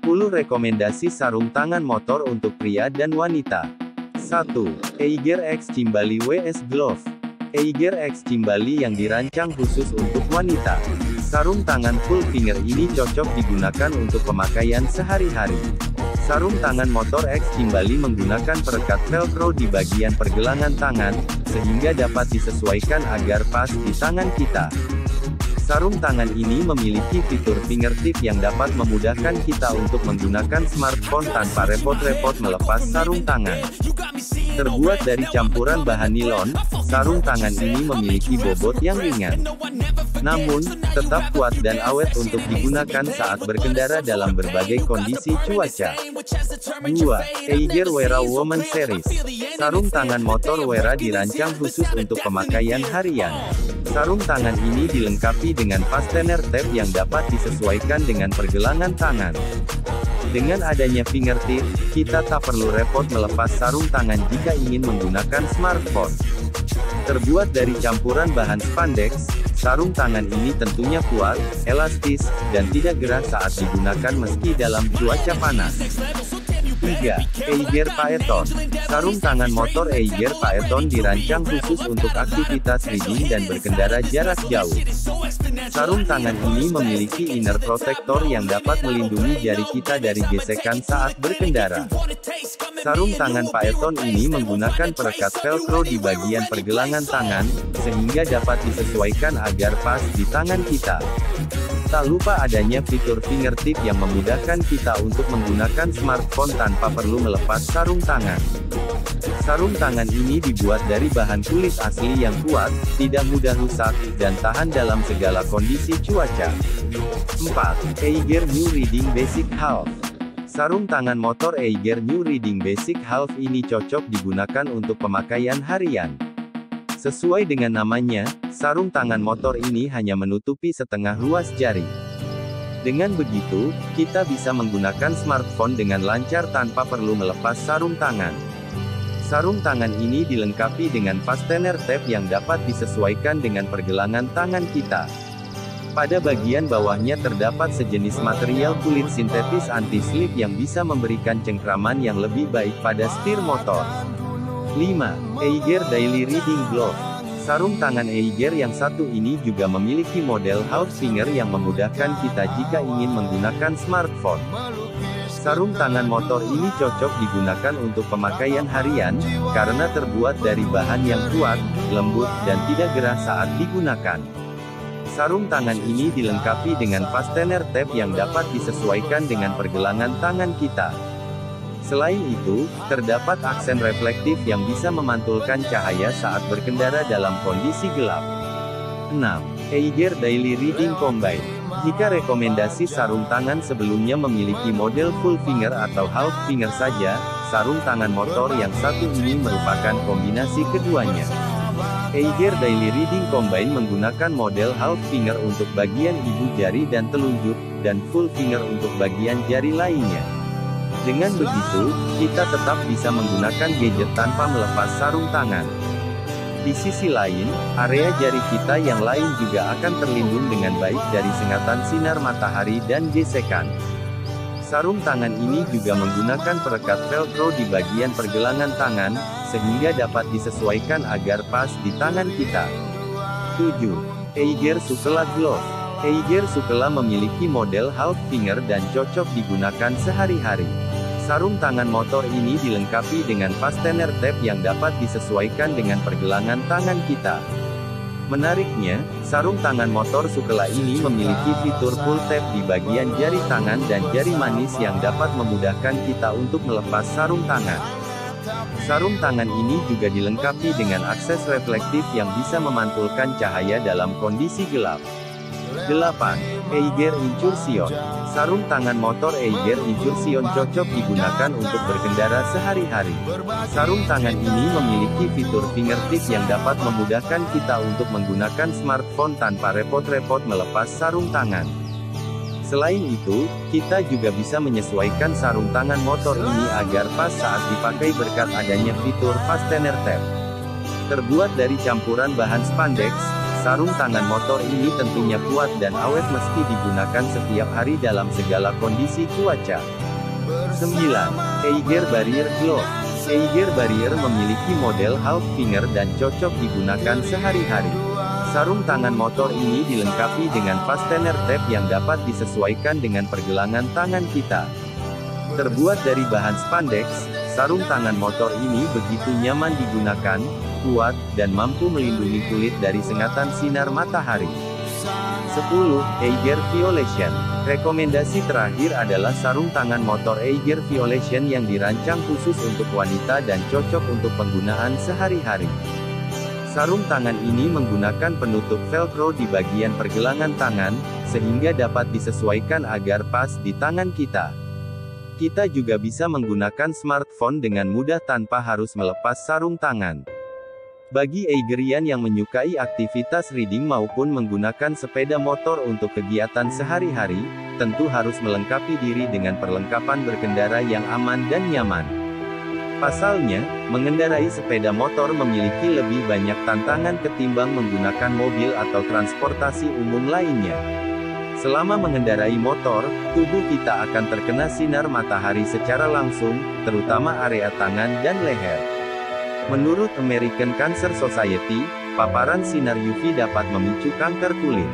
10 rekomendasi sarung tangan motor untuk pria dan wanita. 1. Eiger X Cimbali WS Glove. Eiger X Cimbali yang dirancang khusus untuk wanita. Sarung tangan full finger ini cocok digunakan untuk pemakaian sehari-hari. Sarung tangan motor X Cimbali menggunakan perekat velcro di bagian pergelangan tangan, sehingga dapat disesuaikan agar pas di tangan kita. Sarung tangan ini memiliki fitur fingertip yang dapat memudahkan kita untuk menggunakan smartphone tanpa repot-repot melepas sarung tangan. Terbuat dari campuran bahan nilon, sarung tangan ini memiliki bobot yang ringan, namun tetap kuat dan awet untuk digunakan saat berkendara dalam berbagai kondisi cuaca. 2. Eiger Wera Woman Series. Sarung tangan motor Wera dirancang khusus untuk pemakaian harian. Sarung tangan ini dilengkapi dengan fastener tab yang dapat disesuaikan dengan pergelangan tangan. Dengan adanya fingertip, kita tak perlu repot melepas sarung tangan jika ingin menggunakan smartphone. Terbuat dari campuran bahan spandex, sarung tangan ini tentunya kuat, elastis, dan tidak gerah saat digunakan meski dalam cuaca panas. 3. Eiger Phaeton. Sarung tangan motor Eiger Phaeton dirancang khusus untuk aktivitas riding dan berkendara jarak jauh. Sarung tangan ini memiliki inner protector yang dapat melindungi jari kita dari gesekan saat berkendara. Sarung tangan Phaeton ini menggunakan perekat velcro di bagian pergelangan tangan, sehingga dapat disesuaikan agar pas di tangan kita. Tak lupa adanya fitur fingertip yang memudahkan kita untuk menggunakan smartphone tanpa perlu melepas sarung tangan. Sarung tangan ini dibuat dari bahan kulit asli yang kuat, tidak mudah rusak, dan tahan dalam segala kondisi cuaca. 4. Eiger New Riding Basic Half. Sarung tangan motor Eiger New Riding Basic Half ini cocok digunakan untuk pemakaian harian. Sesuai dengan namanya, sarung tangan motor ini hanya menutupi setengah ruas jari. Dengan begitu, kita bisa menggunakan smartphone dengan lancar tanpa perlu melepas sarung tangan. Sarung tangan ini dilengkapi dengan fastener tab yang dapat disesuaikan dengan pergelangan tangan kita. Pada bagian bawahnya terdapat sejenis material kulit sintetis anti-slip yang bisa memberikan cengkraman yang lebih baik pada setir motor. 5. Eiger Daily Riding Glove. Sarung tangan Eiger yang satu ini juga memiliki model half finger yang memudahkan kita jika ingin menggunakan smartphone. Sarung tangan motor ini cocok digunakan untuk pemakaian harian, karena terbuat dari bahan yang kuat, lembut, dan tidak gerah saat digunakan. Sarung tangan ini dilengkapi dengan fastener tab yang dapat disesuaikan dengan pergelangan tangan kita. Selain itu, terdapat aksen reflektif yang bisa memantulkan cahaya saat berkendara dalam kondisi gelap. 6. Eiger Daily Riding Combine. Jika rekomendasi sarung tangan sebelumnya memiliki model full finger atau half finger saja, sarung tangan motor yang satu ini merupakan kombinasi keduanya. Eiger Daily Riding Combine menggunakan model half finger untuk bagian ibu jari dan telunjuk, dan full finger untuk bagian jari lainnya. Dengan begitu, kita tetap bisa menggunakan gadget tanpa melepas sarung tangan. Di sisi lain, area jari kita yang lain juga akan terlindung dengan baik dari sengatan sinar matahari dan gesekan. Sarung tangan ini juga menggunakan perekat velcro di bagian pergelangan tangan, sehingga dapat disesuaikan agar pas di tangan kita. 7. Eiger Sukela Glove. Eiger Sukela memiliki model half finger dan cocok digunakan sehari-hari. Sarung tangan motor ini dilengkapi dengan fastener tab yang dapat disesuaikan dengan pergelangan tangan kita. Menariknya, sarung tangan motor Sukela ini memiliki fitur pull tab di bagian jari tangan dan jari manis yang dapat memudahkan kita untuk melepas sarung tangan. Sarung tangan ini juga dilengkapi dengan akses reflektif yang bisa memantulkan cahaya dalam kondisi gelap. 8. Eiger Incursion. Sarung tangan motor Eiger Incursion cocok digunakan untuk berkendara sehari-hari. Sarung tangan ini memiliki fitur fingertip yang dapat memudahkan kita untuk menggunakan smartphone tanpa repot-repot melepas sarung tangan. Selain itu, kita juga bisa menyesuaikan sarung tangan motor ini agar pas saat dipakai berkat adanya fitur fastener tab. Terbuat dari campuran bahan spandex, Sarung tangan motor ini tentunya kuat dan awet meski digunakan setiap hari dalam segala kondisi cuaca. 9. Eiger Barrier Glove. Eiger Barrier memiliki model half finger dan cocok digunakan sehari-hari. Sarung tangan motor ini dilengkapi dengan fastener tab yang dapat disesuaikan dengan pergelangan tangan kita. Terbuat dari bahan spandex, sarung tangan motor ini begitu nyaman digunakan, kuat, dan mampu melindungi kulit dari sengatan sinar matahari. 10. Eiger Violation. Rekomendasi terakhir adalah sarung tangan motor Eiger Violation yang dirancang khusus untuk wanita dan cocok untuk penggunaan sehari-hari. Sarung tangan ini menggunakan penutup velcro di bagian pergelangan tangan, sehingga dapat disesuaikan agar pas di tangan kita. Kita juga bisa menggunakan smartphone dengan mudah tanpa harus melepas sarung tangan. Bagi Eigerian yang menyukai aktivitas riding maupun menggunakan sepeda motor untuk kegiatan sehari-hari, tentu harus melengkapi diri dengan perlengkapan berkendara yang aman dan nyaman. Pasalnya, mengendarai sepeda motor memiliki lebih banyak tantangan ketimbang menggunakan mobil atau transportasi umum lainnya. Selama mengendarai motor, tubuh kita akan terkena sinar matahari secara langsung, terutama area tangan dan leher. Menurut American Cancer Society, paparan sinar UV dapat memicu kanker kulit.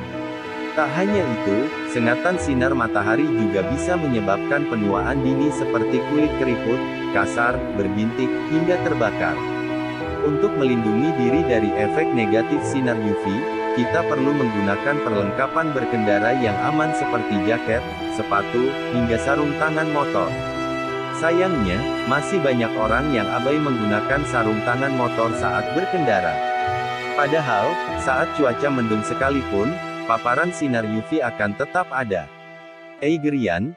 Tak hanya itu, sengatan sinar matahari juga bisa menyebabkan penuaan dini seperti kulit keriput, kasar, berbintik, hingga terbakar. Untuk melindungi diri dari efek negatif sinar UV, kita perlu menggunakan perlengkapan berkendara yang aman seperti jaket, sepatu, hingga sarung tangan motor. Sayangnya, masih banyak orang yang abai menggunakan sarung tangan motor saat berkendara. Padahal, saat cuaca mendung sekalipun, paparan sinar UV akan tetap ada. Eigerian,